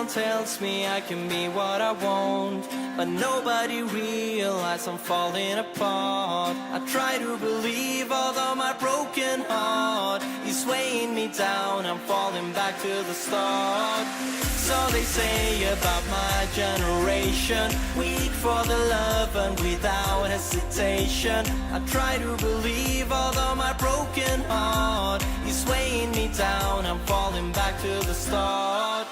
Everyone tells me I can be what I want, but nobody realizes I'm falling apart. I try to believe, although my broken heart is weighing me down, I'm falling back to the start. So they say about my generation, weak for the love and without hesitation. I try to believe, although my broken heart is weighing me down, I'm falling back to the start.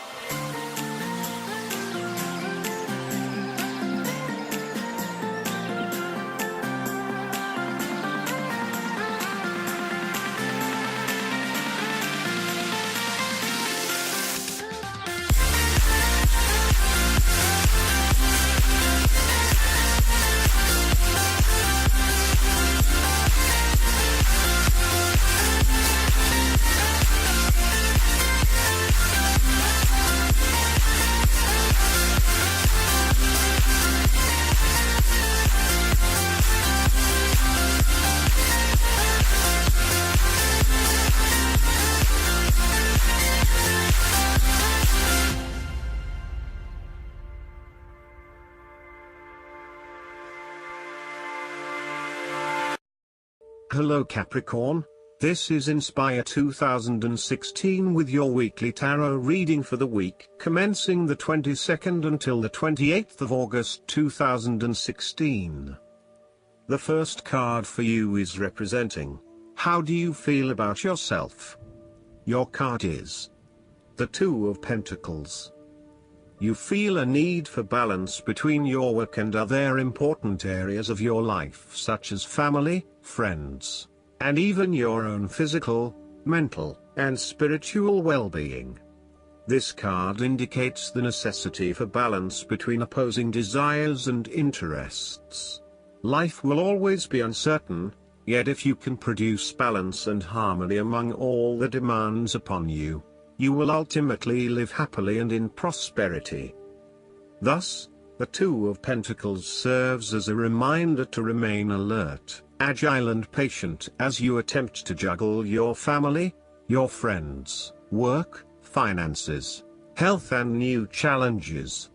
Hello Capricorn, this is Inspire 2016 with your weekly tarot reading for the week commencing the 22nd until the 28th of August 2016. The first card for you is representing, how do you feel about yourself? Your card is the Two of Pentacles. You feel a need for balance between your work and other important areas of your life such as family, friends, and even your own physical, mental, and spiritual well-being. This card indicates the necessity for balance between opposing desires and interests. Life will always be uncertain, yet if you can produce balance and harmony among all the demands upon you, you will ultimately live happily and in prosperity. Thus, the Two of Pentacles serves as a reminder to remain alert, agile and patient as you attempt to juggle your family, your friends, work, finances, health and new challenges.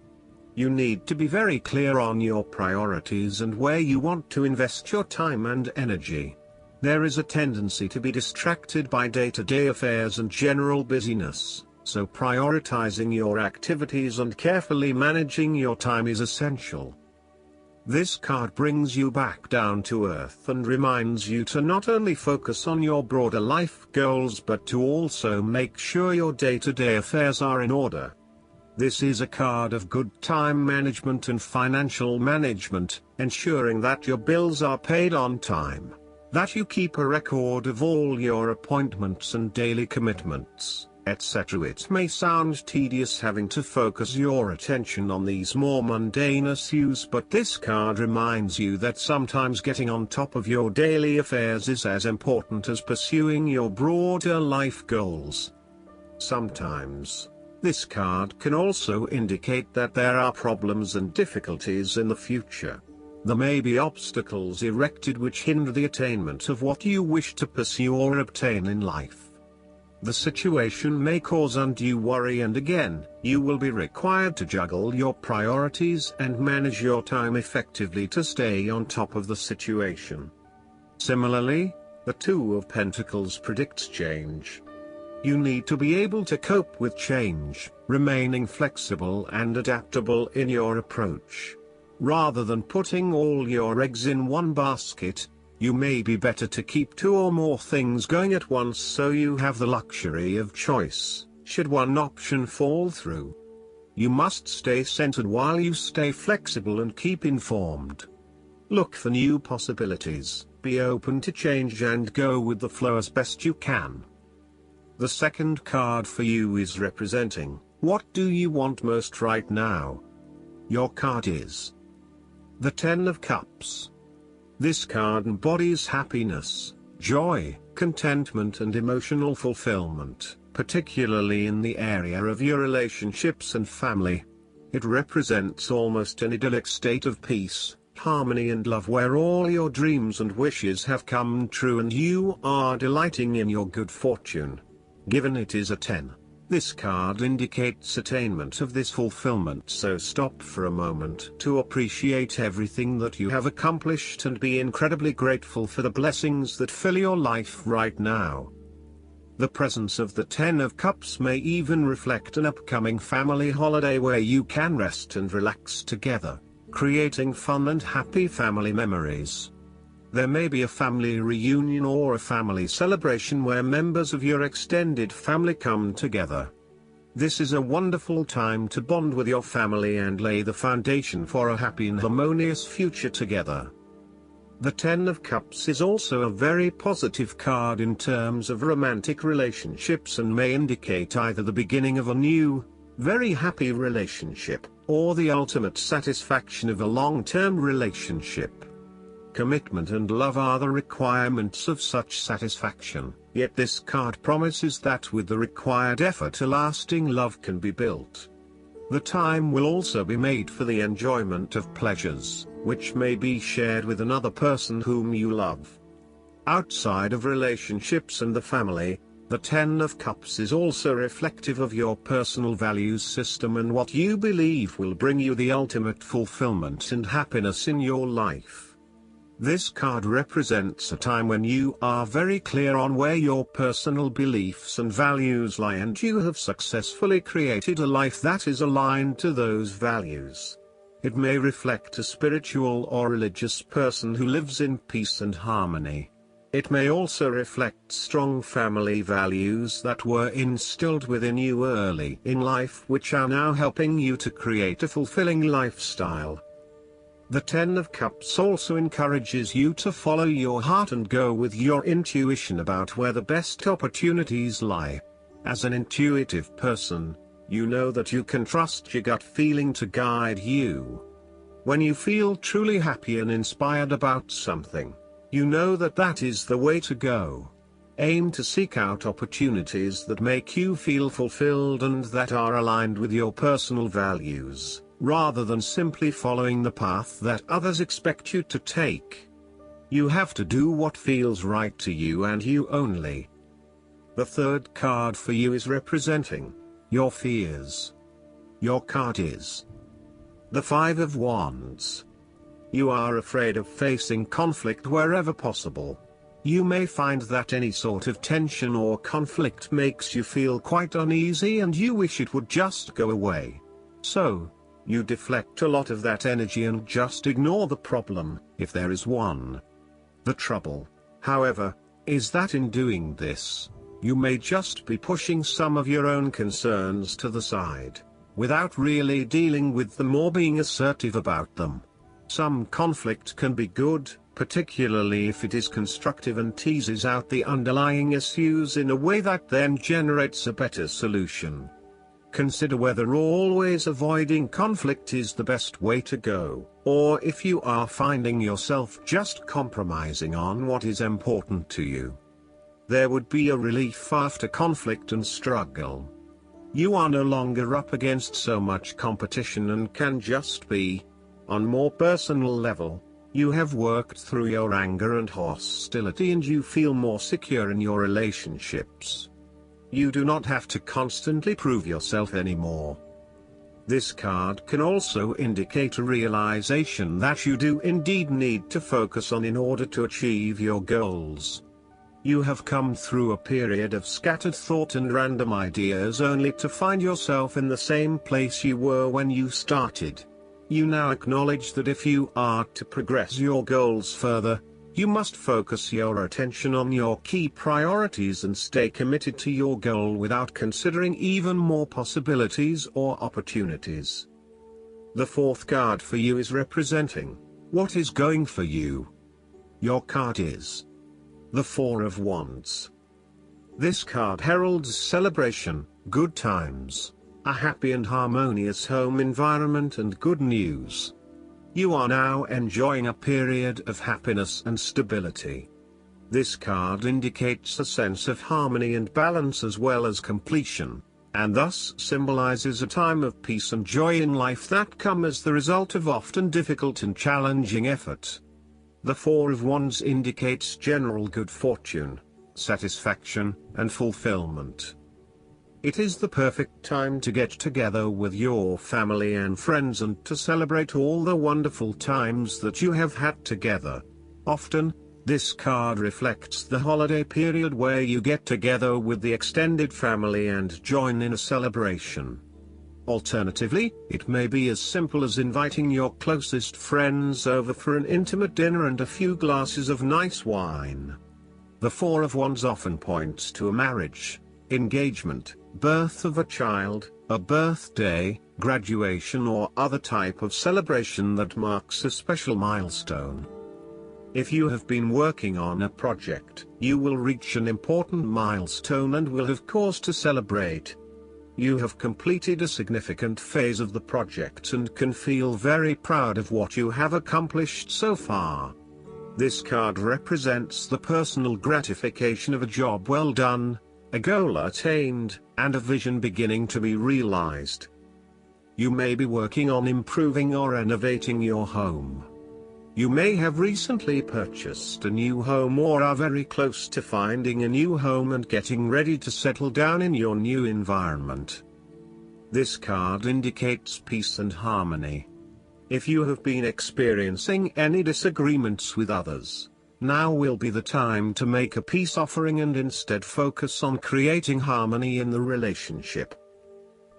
You need to be very clear on your priorities and where you want to invest your time and energy. There is a tendency to be distracted by day-to-day affairs and general busyness, so prioritizing your activities and carefully managing your time is essential. This card brings you back down to earth and reminds you to not only focus on your broader life goals but to also make sure your day-to-day affairs are in order. This is a card of good time management and financial management, ensuring that your bills are paid on time, that you keep a record of all your appointments and daily commitments, etc. It may sound tedious having to focus your attention on these more mundane issues, but this card reminds you that sometimes getting on top of your daily affairs is as important as pursuing your broader life goals. Sometimes, this card can also indicate that there are problems and difficulties in the future. There may be obstacles erected which hinder the attainment of what you wish to pursue or obtain in life. The situation may cause undue worry, and again, you will be required to juggle your priorities and manage your time effectively to stay on top of the situation. Similarly, the Two of Pentacles predicts change. You need to be able to cope with change, remaining flexible and adaptable in your approach. Rather than putting all your eggs in one basket, you may be better to keep two or more things going at once so you have the luxury of choice, should one option fall through. You must stay centered while you stay flexible and keep informed. Look for new possibilities, be open to change and go with the flow as best you can. The second card for you is representing, what do you want most right now? Your card is the Ten of Cups. This card embodies happiness, joy, contentment and emotional fulfillment, particularly in the area of your relationships and family. It represents almost an idyllic state of peace, harmony and love where all your dreams and wishes have come true and you are delighting in your good fortune. Given it is a 10. This card indicates attainment of this fulfillment, so stop for a moment to appreciate everything that you have accomplished and be incredibly grateful for the blessings that fill your life right now. The presence of the Ten of Cups may even reflect an upcoming family holiday where you can rest and relax together, creating fun and happy family memories. There may be a family reunion or a family celebration where members of your extended family come together. This is a wonderful time to bond with your family and lay the foundation for a happy and harmonious future together. The Ten of Cups is also a very positive card in terms of romantic relationships and may indicate either the beginning of a new, very happy relationship, or the ultimate satisfaction of a long-term relationship. Commitment and love are the requirements of such satisfaction, yet this card promises that with the required effort a lasting love can be built. The time will also be made for the enjoyment of pleasures, which may be shared with another person whom you love. Outside of relationships and the family, the Ten of Cups is also reflective of your personal values system and what you believe will bring you the ultimate fulfillment and happiness in your life. This card represents a time when you are very clear on where your personal beliefs and values lie, and you have successfully created a life that is aligned to those values. It may reflect a spiritual or religious person who lives in peace and harmony. It may also reflect strong family values that were instilled within you early in life, which are now helping you to create a fulfilling lifestyle. The Ten of Cups also encourages you to follow your heart and go with your intuition about where the best opportunities lie. As an intuitive person, you know that you can trust your gut feeling to guide you. When you feel truly happy and inspired about something, you know that that is the way to go. Aim to seek out opportunities that make you feel fulfilled and that are aligned with your personal values, rather than simply following the path that others expect you to take. You have to do what feels right to you and you only. The third card for you is representing your fears. Your card is the Five of Wands. You are afraid of facing conflict wherever possible. You may find that any sort of tension or conflict makes you feel quite uneasy and you wish it would just go away. So, you deflect a lot of that energy and just ignore the problem, if there is one. The trouble, however, is that in doing this, you may just be pushing some of your own concerns to the side, without really dealing with them or being assertive about them. Some conflict can be good, particularly if it is constructive and teases out the underlying issues in a way that then generates a better solution. Consider whether always avoiding conflict is the best way to go, or if you are finding yourself just compromising on what is important to you. There would be a relief after conflict and struggle. You are no longer up against so much competition and can just be. On more personal level, you have worked through your anger and hostility and you feel more secure in your relationships. You do not have to constantly prove yourself anymore. This card can also indicate a realization that you do indeed need to focus on in order to achieve your goals. You have come through a period of scattered thought and random ideas only to find yourself in the same place you were when you started. You now acknowledge that if you are to progress your goals further, you must focus your attention on your key priorities and stay committed to your goal without considering even more possibilities or opportunities. The fourth card for you is representing what is going for you. Your card is the Four of Wands. This card heralds celebration, good times, a happy and harmonious home environment and good news. You are now enjoying a period of happiness and stability. This card indicates a sense of harmony and balance as well as completion, and thus symbolizes a time of peace and joy in life that come as the result of often difficult and challenging effort. The Four of Wands indicates general good fortune, satisfaction, and fulfillment. It is the perfect time to get together with your family and friends and to celebrate all the wonderful times that you have had together. Often, this card reflects the holiday period where you get together with the extended family and join in a celebration. Alternatively, it may be as simple as inviting your closest friends over for an intimate dinner and a few glasses of nice wine. The Four of Wands often points to a marriage, engagement, birth of a child, a birthday, graduation or other type of celebration that marks a special milestone. If you have been working on a project, you will reach an important milestone and will have cause to celebrate. You have completed a significant phase of the project and can feel very proud of what you have accomplished so far. This card represents the personal gratification of a job well done, a goal attained, and a vision beginning to be realized. You may be working on improving or renovating your home. You may have recently purchased a new home or are very close to finding a new home and getting ready to settle down in your new environment. This card indicates peace and harmony. If you have been experiencing any disagreements with others, now will be the time to make a peace offering and instead focus on creating harmony in the relationship.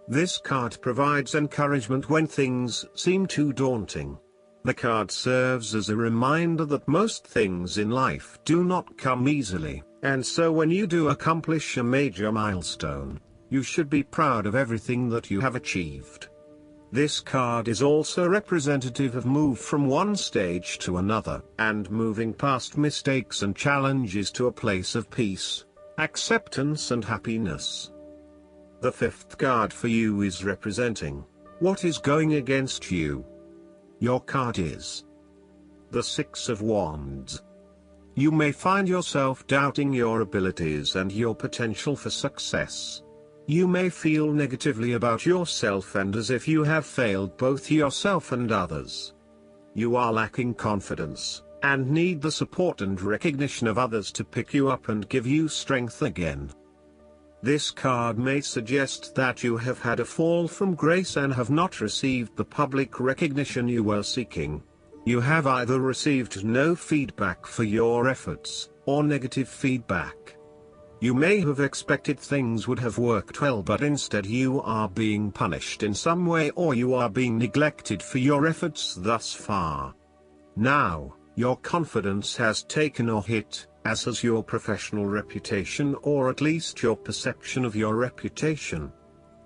This card provides encouragement when things seem too daunting. The card serves as a reminder that most things in life do not come easily, and so when you do accomplish a major milestone, you should be proud of everything that you have achieved. This card is also representative of move from one stage to another, and moving past mistakes and challenges to a place of peace, acceptance and happiness. The fifth card for you is representing what is going against you. Your card is the Six of Wands. You may find yourself doubting your abilities and your potential for success. You may feel negatively about yourself and as if you have failed both yourself and others. You are lacking confidence, and need the support and recognition of others to pick you up and give you strength again. This card may suggest that you have had a fall from grace and have not received the public recognition you were seeking. You have either received no feedback for your efforts, or negative feedback. You may have expected things would have worked well, but instead you are being punished in some way or you are being neglected for your efforts thus far. Now, your confidence has taken a hit, as has your professional reputation or at least your perception of your reputation.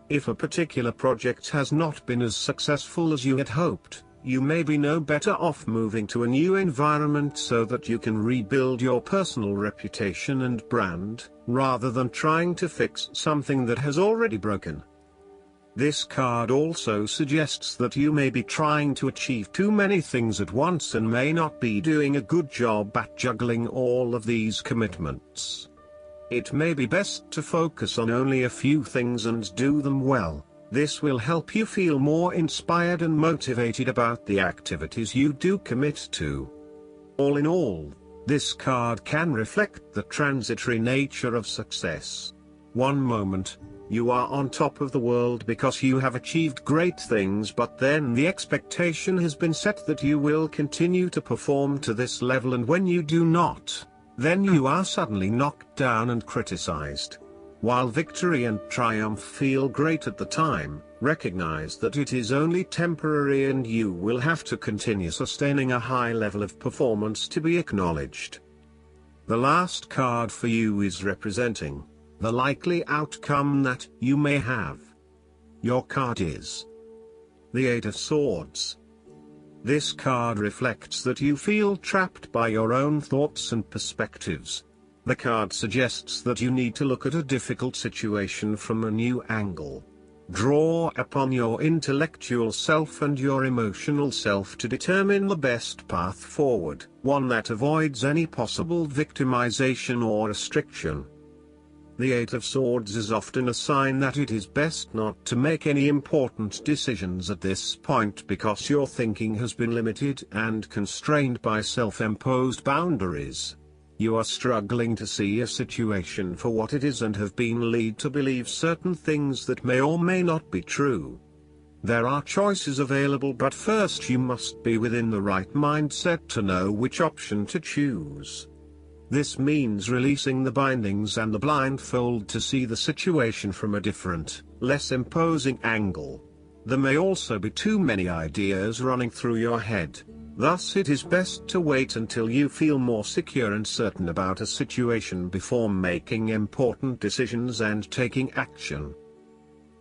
If a particular project has not been as successful as you had hoped, you may be no better off moving to a new environment so that you can rebuild your personal reputation and brand, rather than trying to fix something that has already broken. This card also suggests that you may be trying to achieve too many things at once and may not be doing a good job at juggling all of these commitments. It may be best to focus on only a few things and do them well. This will help you feel more inspired and motivated about the activities you do commit to. All in all, this card can reflect the transitory nature of success. One moment, you are on top of the world because you have achieved great things, but then the expectation has been set that you will continue to perform to this level, and when you do not, then you are suddenly knocked down and criticized. While victory and triumph feel great at the time, recognize that it is only temporary and you will have to continue sustaining a high level of performance to be acknowledged. The last card for you is representing the likely outcome that you may have. Your card is the Eight of Swords. This card reflects that you feel trapped by your own thoughts and perspectives. The card suggests that you need to look at a difficult situation from a new angle. Draw upon your intellectual self and your emotional self to determine the best path forward, one that avoids any possible victimization or restriction. The Eight of Swords is often a sign that it is best not to make any important decisions at this point because your thinking has been limited and constrained by self-imposed boundaries. You are struggling to see a situation for what it is and have been led to believe certain things that may or may not be true. There are choices available, but first you must be within the right mindset to know which option to choose. This means releasing the bindings and the blindfold to see the situation from a different, less imposing angle. There may also be too many ideas running through your head. Thus it is best to wait until you feel more secure and certain about a situation before making important decisions and taking action.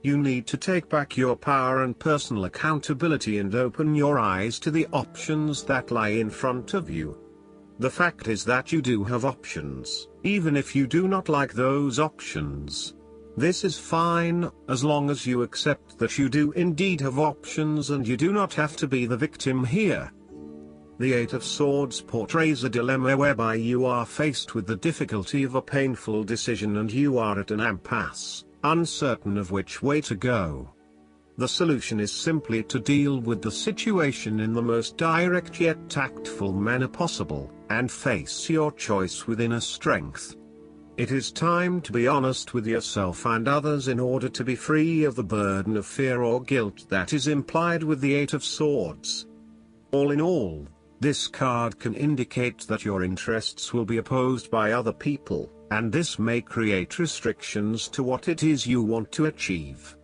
You need to take back your power and personal accountability and open your eyes to the options that lie in front of you. The fact is that you do have options, even if you do not like those options. This is fine, as long as you accept that you do indeed have options and you do not have to be the victim here. The Eight of Swords portrays a dilemma whereby you are faced with the difficulty of a painful decision and you are at an impasse, uncertain of which way to go. The solution is simply to deal with the situation in the most direct yet tactful manner possible, and face your choice with inner strength. It is time to be honest with yourself and others in order to be free of the burden of fear or guilt that is implied with the Eight of Swords. All in all, this card can indicate that your interests will be opposed by other people, and this may create restrictions to what it is you want to achieve.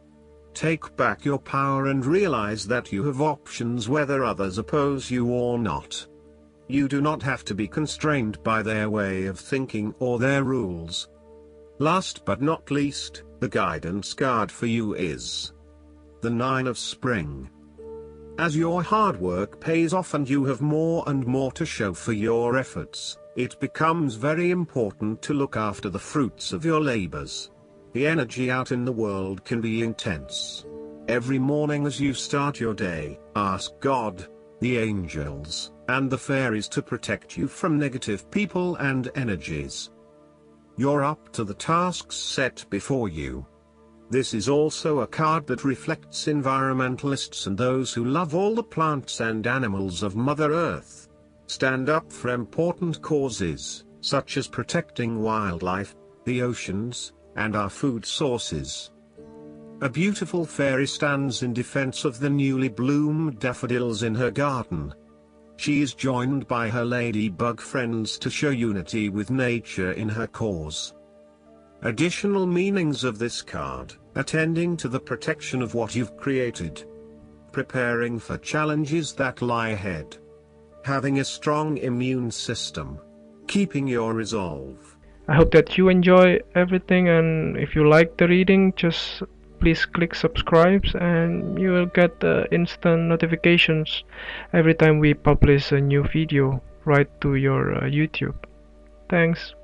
Take back your power and realize that you have options whether others oppose you or not. You do not have to be constrained by their way of thinking or their rules. Last but not least, the guidance card for you is the Nine of Spring. As your hard work pays off and you have more and more to show for your efforts, it becomes very important to look after the fruits of your labors. The energy out in the world can be intense. Every morning as you start your day, ask God, the angels, and the fairies to protect you from negative people and energies. You're up to the tasks set before you. This is also a card that reflects environmentalists and those who love all the plants and animals of Mother Earth. Stand up for important causes, such as protecting wildlife, the oceans, and our food sources. A beautiful fairy stands in defense of the newly bloomed daffodils in her garden. She is joined by her ladybug friends to show unity with nature in her cause. Additional meanings of this card: attending to the protection of what you've created, preparing for challenges that lie ahead, having a strong immune system, keeping your resolve. I hope that you enjoy everything, and if you like the reading, just please click subscribe and you will get instant notifications every time we publish a new video right to your YouTube. Thanks.